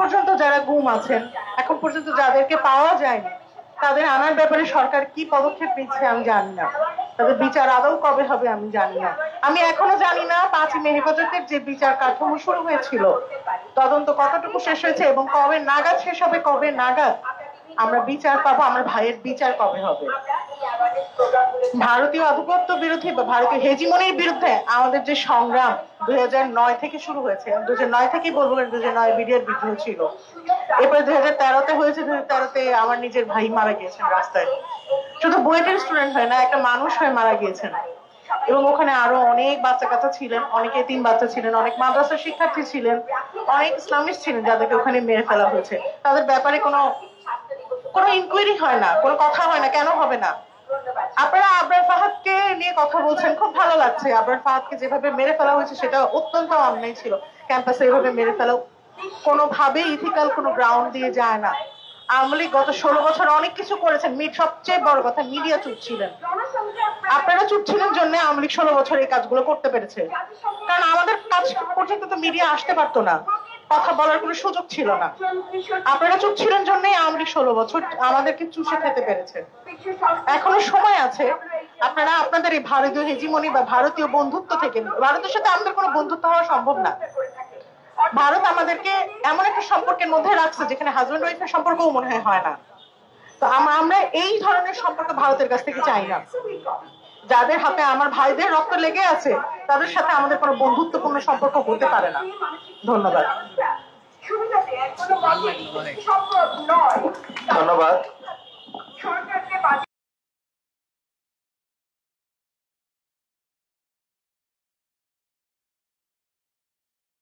পর্যন্ত যারা গুম আছেন, এখন পর্যন্ত যাদেরকে পাওয়া যায়নি, তাদের আনার ব্যাপারে সরকার কি পদক্ষেপ নিচ্ছে আমি জানি না। তাদের বিচার আদৌ কবে হবে আমি জানি না। আমি এখনো জানি না 5ই মে হেফাজতের যে বিচার কাঠামো শুরু হয়েছিল, তদন্ত কতটুকু শেষ হয়েছে এবং কবে নাগাদ শেষ হবে, কবে নাগাদ আমরা বিচার পাবো, আমার ভাইয়ের বিচার কবে হবে। ভারতীয় আধিপত্য বিরোধী বা ভারতীয় হেজিমনির বিরুদ্ধে আমাদের যে সংগ্রাম 2009 থেকে শুরু হয়েছে, 2009 থেকেই বলবো, 2009 বিডিআর বিদ্রোহ ছিল, এরপরে 2013-তে হয়েছে, 2013-তে আমার নিজের ভাই মারা গিয়েছেন রাস্তায়। শুধু বুয়েটের স্টুডেন্ট হয় না, একটা মানুষ হয়ে মারা গিয়েছেন। এবং ওখানে আরো অনেক বাচ্চা কাচ্চা ছিলেন, অনেক এতিম বাচ্চা ছিলেন, অনেক মাদ্রাসার শিক্ষার্থী ছিলেন, অনেক ইসলামিস্ট ছিলেন যাদেরকে ওখানে মেরে ফেলা হয়েছে। তাদের ব্যাপারে কোনো ইনকোয়ারি হয় না, কোনো কথা হয় না, কেন হবে না? আপনারা আবরার ফাহাদকে নিয়ে কথা বলছেন, খুব ভালো লাগছে। আবরার ফাহাদকে যেভাবে মেরে ফেলা হয়েছে সেটা অত্যন্ত অন্যায় ছিল। ক্যাম্পাসে এভাবে মেরে ফেলা কোনোভাবেই ইথিক্যাল কোনো গ্রাউন্ড দিয়ে যায় না। আওয়ামী লীগ গত 16 বছর অনেক কিছু করেছেন। সবচেয়ে বড় কথা, মিডিয়া চুপ ছিলেন। আপনারা চুপ ছিলেন জন্য আওয়ামী লীগ 16 বছর এই কাজগুলো করতে পেরেছে। কারণ আমাদের কাজ পর্যন্ত তো মিডিয়া আসতে পারতো না, কথা বলার কোনো সুযোগ ছিল না। আপনারা চুপ ছিলেন জন্যই আওয়ামী লীগ 16 বছর আমাদেরকে চুষে খেতে পেরেছে। এখনো সময় আছে, আপনারা আপনাদের এই ভারতীয় হেজিমনি বা ভারতীয় বন্ধুত্ব থেকে, ভারতের সাথে আমাদের কোনো বন্ধুত্ব হওয়া সম্ভব না। ভারত আমাদেরকে এমন একটা সম্পর্কের মধ্যে রাখছে যেখানে হাজব্যান্ড ওয়াইফের সম্পর্কও মনে হয় না। তো আমরা এই ধরনের সম্পর্ক ভারতের কাছ থেকে চাই না। যাদের হাতে আমার ভাইদের রক্ত লেগে আছে তাদের সাথে আমাদের কোনো বন্ধুত্বপূর্ণ সম্পর্ক হতে পারে না। ধন্যবাদ। ধন্যবাদ।